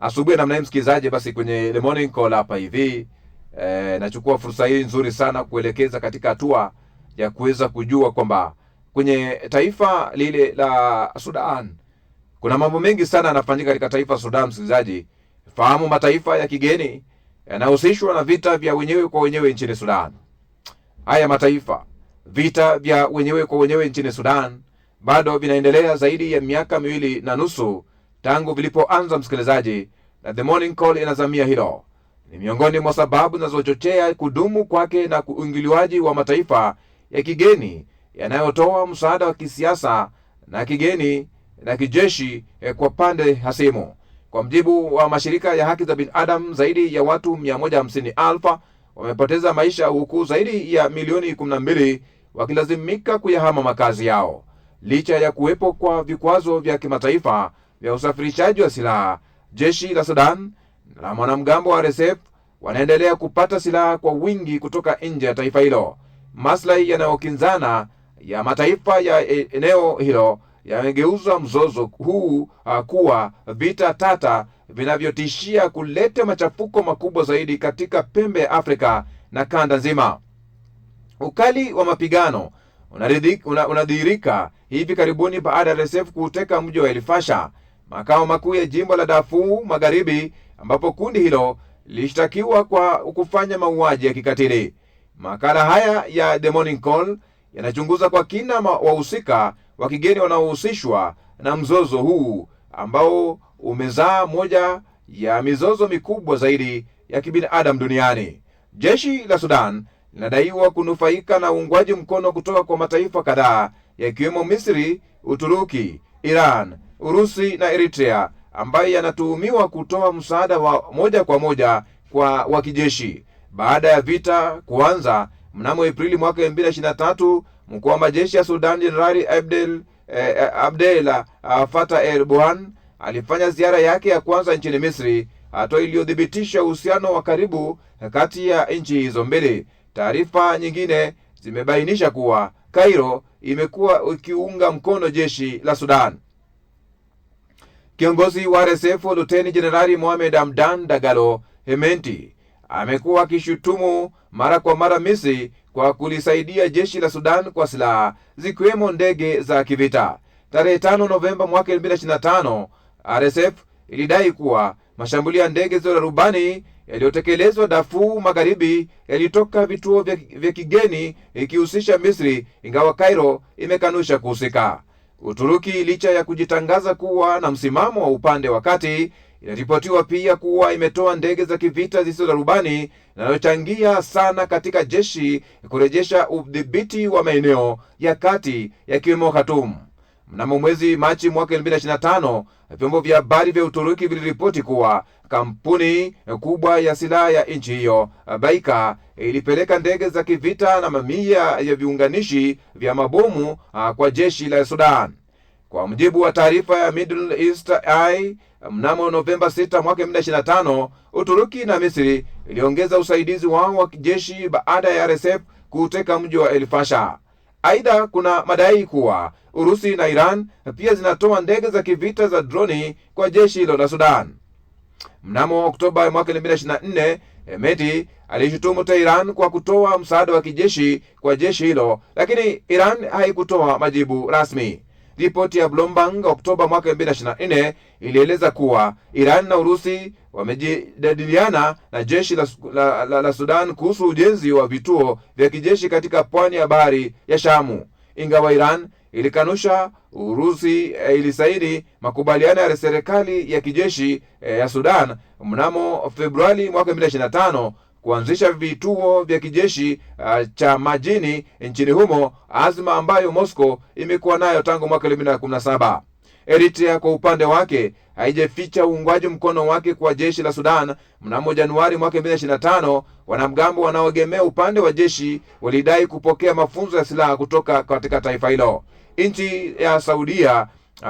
asubuhi namna hii msikilizaji, basi kwenye The Morning Call hapa hivi nachukua fursa hii nzuri sana kuelekeza katika hatua ya kuweza kujua kwamba kwenye taifa lile la Sudan kuna mambo mengi sana yanafanyika katika taifa Sudan. Msikilizaji, fahamu mataifa ya kigeni yanahusishwa na vita vya wenyewe kwa wenyewe nchini Sudan. Haya mataifa, vita vya wenyewe kwa wenyewe nchini Sudan bado vinaendelea zaidi ya miaka 2.5 tangu vilipoanza msikilizaji, na The Morning Call inazamia hilo. Ni miongoni mwa sababu zinazochochea kudumu kwake na uingiliwaji wa mataifa ya kigeni yanayotoa msaada wa kisiasa na kigeni na kijeshi kwa pande hasimu. Kwa mjibu wa mashirika ya haki za binadamu, zaidi ya watu 150,000 wamepoteza maisha, huku zaidi ya milioni 12 wakilazimika kuyahama makazi yao. Licha ya kuwepo kwa vikwazo vya kimataifa vya usafirishaji wa silaha, jeshi la Sudan na wanamgambo wa RSF wanaendelea kupata silaha kwa wingi kutoka nje ya taifa hilo. Maslahi yanayokinzana ya mataifa ya eneo hilo yamegeuza mzozo huu kuwa vita tata vinavyotishia kuleta machafuko makubwa zaidi katika pembe ya Afrika na kanda nzima. Ukali wa mapigano unadhihirika hivi karibuni baada ya RSF kuteka mji wa El Fasher, makao makuu ya jimbo la Darfur Magharibi, ambapo kundi hilo lilishtakiwa kwa kufanya mauaji ya kikatili. Makala haya ya The Morning Call yanachunguza kwa kina wahusika wa kigeni wanaohusishwa na mzozo huu ambao umezaa moja ya mizozo mikubwa zaidi ya kibinadamu duniani. Jeshi la Sudan linadaiwa kunufaika na uungwaji mkono kutoka kwa mataifa kadhaa yakiwemo Misri, Uturuki, Iran, Urusi na Eritrea, ambayo yanatuhumiwa kutoa msaada wa moja kwa moja wa kijeshi. Baada ya vita kuanza mnamo Aprili mwaka 2023, mkuu wa majeshi ya Sudan Jenerali Abdel Fattah el-Burhan alifanya ziara yake ya kwanza nchini Misri, hatua iliyothibitisha uhusiano wa karibu kati ya nchi hizo mbili. Taarifa nyingine zimebainisha kuwa Cairo imekuwa ikiunga mkono jeshi la Sudan. Kiongozi wa RSF Luteni Jenerali Mohamed Hamdan Dagalo Hemeti amekuwa akishutumu mara kwa mara Misri kwa kulisaidia jeshi la Sudan kwa silaha zikiwemo ndege za kivita. Tarehe 5 Novemba mwaka 2025, RSF ilidai kuwa mashambulio ya ndege za rubani yaliyotekelezwa Darfur Magharibi yalitoka vituo vya kigeni ikihusisha Misri, ingawa Cairo imekanusha kuhusika. Uturuki, licha ya kujitangaza kuwa na msimamo wa upande wa kati, inaripotiwa pia kuwa imetoa ndege za kivita zisizo za rubani zinazochangia sana katika jeshi kurejesha udhibiti wa maeneo ya kati yakiwemo Khartoum. Mnamo mwezi Machi mwaka 2025, vyombo vya habari vya Uturuki viliripoti kuwa kampuni kubwa ya silaha ya nchi hiyo, Baika, ilipeleka ndege za kivita na mamia ya viunganishi vya mabomu kwa jeshi la Sudan. Kwa mujibu wa taarifa ya Middle East Eye, mnamo Novemba 6 mwaka 2025, Uturuki na Misri iliongeza usaidizi wao wa kijeshi baada ya RSF kuteka mji wa El Fasher. Aidha, kuna madai kuwa Urusi na Iran pia zinatoa ndege za kivita za droni kwa jeshi hilo la Sudan. Mnamo Oktoba mwaka 2024, Hemeti alishutumu Tehran kwa kutoa msaada wa kijeshi kwa jeshi hilo, lakini Iran haikutoa majibu rasmi. Ripoti ya Bloomberg Oktoba mwaka 2024 ilieleza kuwa Iran na Urusi wamejadiliana na jeshi la Sudan kuhusu ujenzi wa vituo vya kijeshi katika pwani ya bahari ya Shamu. Ingawa Iran ilikanusha, Urusi ilisaini makubaliano ya serikali ya kijeshi ya Sudan mnamo Februari mwaka 2025 kuanzisha vituo vya kijeshi cha majini nchini humo, azma ambayo Moscow imekuwa nayo tangu mwaka 2017. Eritrea kwa upande wake haijaficha uungwaji mkono wake kwa jeshi la Sudan. Mnamo Januari mwaka 2025, wanamgambo wanaoegemea upande wa jeshi walidai kupokea mafunzo ya silaha kutoka katika taifa hilo. Nchi ya Saudia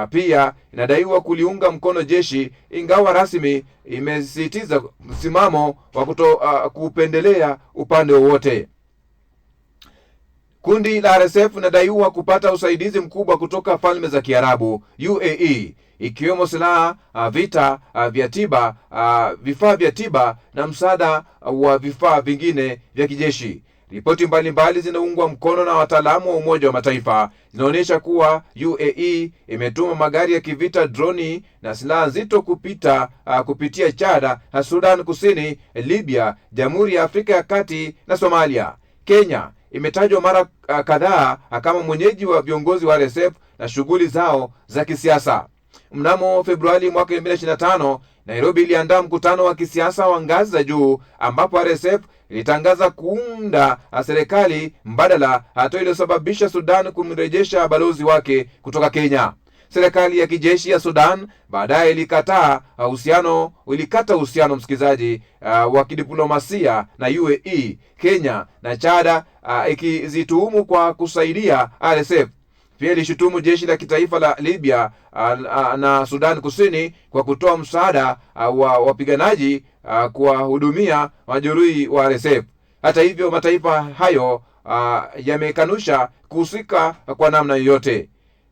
pia inadaiwa kuliunga mkono jeshi, ingawa rasmi imesisitiza msimamo wa kupendelea upande wowote. Kundi la RSF linadaiwa kupata usaidizi mkubwa kutoka Falme za Kiarabu UAE, ikiwemo silaha, vita vya tiba, vifaa vya tiba na msaada wa vifaa vingine vya kijeshi. Ripoti mbalimbali zinaungwa mkono na wataalamu wa Umoja wa Mataifa zinaonyesha kuwa UAE imetuma magari ya kivita, droni na silaha nzito kupitia Chad, Sudan Kusini, Libya, Jamhuri ya Afrika ya Kati na Somalia. Kenya imetajwa mara kadhaa kama mwenyeji wa viongozi wa RSF na shughuli zao za kisiasa. Mnamo Februari mwaka 2025, Nairobi iliandaa mkutano wa kisiasa wa ngazi za juu ambapo RSF ilitangaza kuunda serikali mbadala, hatua iliyosababisha Sudan kumrejesha balozi wake kutoka Kenya. Serikali ya kijeshi ya Sudan baadaye ilikata uhusiano msikilizaji wa kidiplomasia na UAE, Kenya na Chad, ikizituhumu kwa kusaidia RSF. Pia ilishutumu jeshi la kitaifa la Libya na Sudan Kusini kwa kutoa msaada wa wapiganaji kuwahudumia majeruhi wa RSF. Hata hivyo, mataifa hayo yamekanusha kuhusika kwa namna yoyote.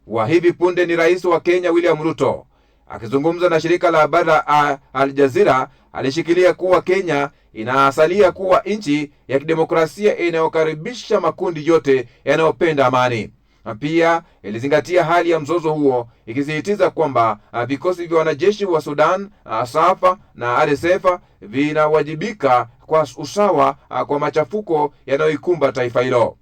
Wa hivi punde ni rais wa Kenya William Ruto akizungumza na shirika la habari la Al Jazeera alishikilia kuwa Kenya inasalia kuwa nchi ya kidemokrasia inayokaribisha makundi yote yanayopenda amani. Na pia ilizingatia hali ya mzozo huo, ikisisitiza kwamba vikosi vya wanajeshi wa Sudan, SAF na RSF vinawajibika kwa usawa kwa machafuko yanayoikumba taifa hilo.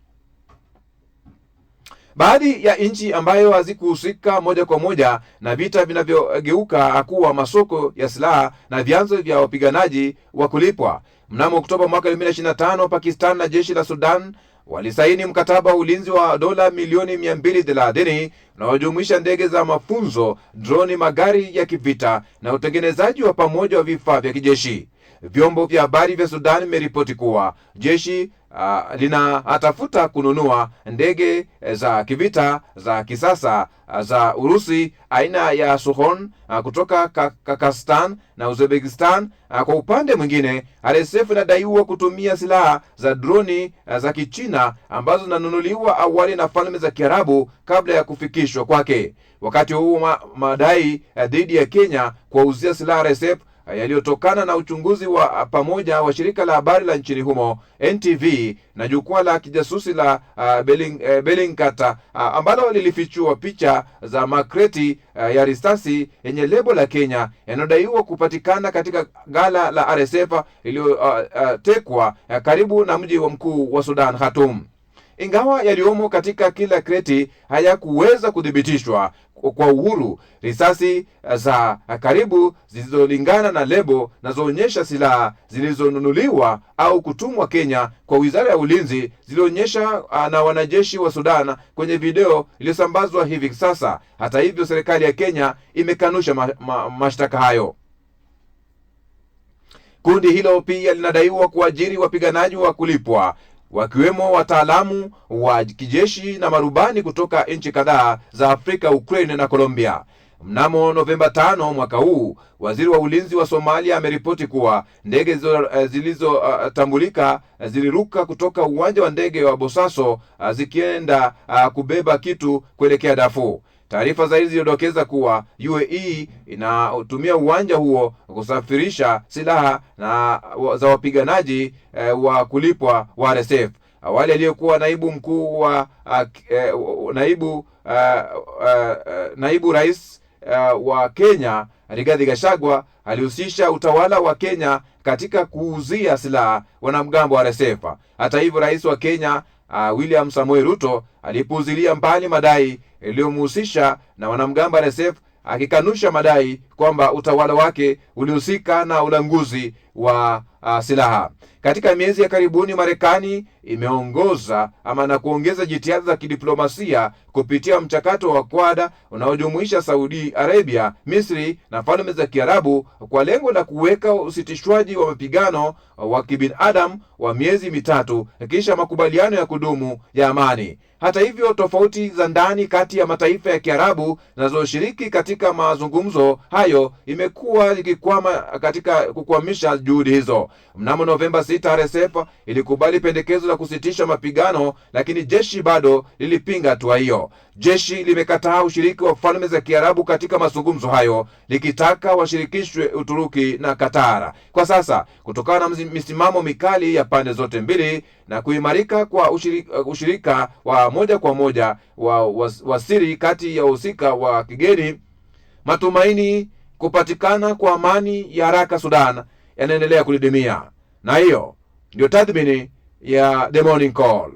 Baadhi ya nchi ambayo hazikuhusika moja kwa moja na vita vinavyogeuka kuwa masoko ya silaha na vyanzo vya wapiganaji wa kulipwa. Mnamo Oktoba mwaka 2025, Pakistan na jeshi la Sudan walisaini mkataba wa ulinzi wa dola milioni 230 unaojumuisha ndege za mafunzo, droni, magari ya kivita na utengenezaji wa pamoja wa vifaa vya kijeshi. Vyombo vya habari vya Sudan vimeripoti kuwa jeshi linatafuta kununua ndege za kivita za kisasa za Urusi aina ya Sukhoi kutoka Kazakhstan na Uzbekistan. Kwa upande mwingine, RSF inadaiwa kutumia silaha za droni za Kichina ambazo zinanunuliwa awali na Falme za Kiarabu kabla ya kufikishwa kwake. Wakati huu madai dhidi ya Kenya kuwauzia silaha RSF yaliyotokana na uchunguzi wa pamoja wa shirika la habari la nchini humo NTV na jukwaa la kijasusi la Bellingcat ambalo lilifichua picha za makreti ya risasi yenye lebo la Kenya yanayodaiwa kupatikana katika ghala la RSF iliyotekwa karibu na mji wa mkuu wa Sudan, Khartoum. Ingawa yaliomo katika kila kreti hayakuweza kuthibitishwa kwa uhuru, risasi za karibu zilizolingana na lebo nazoonyesha silaha zilizonunuliwa au kutumwa Kenya kwa Wizara ya Ulinzi zilionyesha na wanajeshi wa Sudan kwenye video iliyosambazwa hivi sasa. Hata hivyo, serikali ya Kenya imekanusha mashtaka hayo. Kundi hilo pia linadaiwa kuajiri wapiganaji wa kulipwa wakiwemo wataalamu wa kijeshi na marubani kutoka nchi kadhaa za Afrika, Ukraine na Colombia. Mnamo Novemba 5 mwaka huu, waziri wa ulinzi wa Somalia ameripoti kuwa ndege zilizotambulika ziliruka kutoka uwanja wa ndege wa Bosaso zikienda kubeba kitu kuelekea Darfur. Taarifa zaidi zilidokeza kuwa UAE inatumia uwanja huo kusafirisha silaha za wapiganaji wa kulipwa wa RSF. Awali aliyekuwa naibu rais wa Kenya Rigathi Gachagua alihusisha utawala wa Kenya katika kuuzia silaha wanamgambo wa RSF. Hata hivyo, rais wa Kenya William Samoei Ruto alipuuzilia mbali madai iliyomhusisha na wanamgambo wa RSF, akikanusha madai kwamba utawala wake ulihusika na ulanguzi wa silaha. Katika miezi ya karibuni, Marekani imeongoza na kuongeza jitihada za kidiplomasia kupitia mchakato wa Quad unaojumuisha Saudi Arabia, Misri na Falme za Kiarabu kwa lengo la kuweka usitishwaji wa mapigano wa kibinadamu wa miezi mitatu kisha makubaliano ya kudumu ya amani. Hata hivyo, tofauti za ndani kati ya mataifa ya Kiarabu zinazoshiriki katika mazungumzo hayo ambayo imekuwa ikikwama katika kukwamisha juhudi hizo. Mnamo Novemba 6, RSF ilikubali pendekezo la kusitisha mapigano, lakini jeshi bado lilipinga hatua hiyo. Jeshi limekataa ushiriki wa Falme za Kiarabu katika mazungumzo hayo, likitaka washirikishwe Uturuki na Qatar. Kwa sasa, kutokana na misimamo mikali ya pande zote mbili na kuimarika kwa ushirika wa moja kwa moja wa siri kati ya wahusika wa kigeni, matumaini kupatikana kwa amani ya haraka Sudan yanaendelea kudidimia. Na hiyo ndio tathmini ya The Morning Call.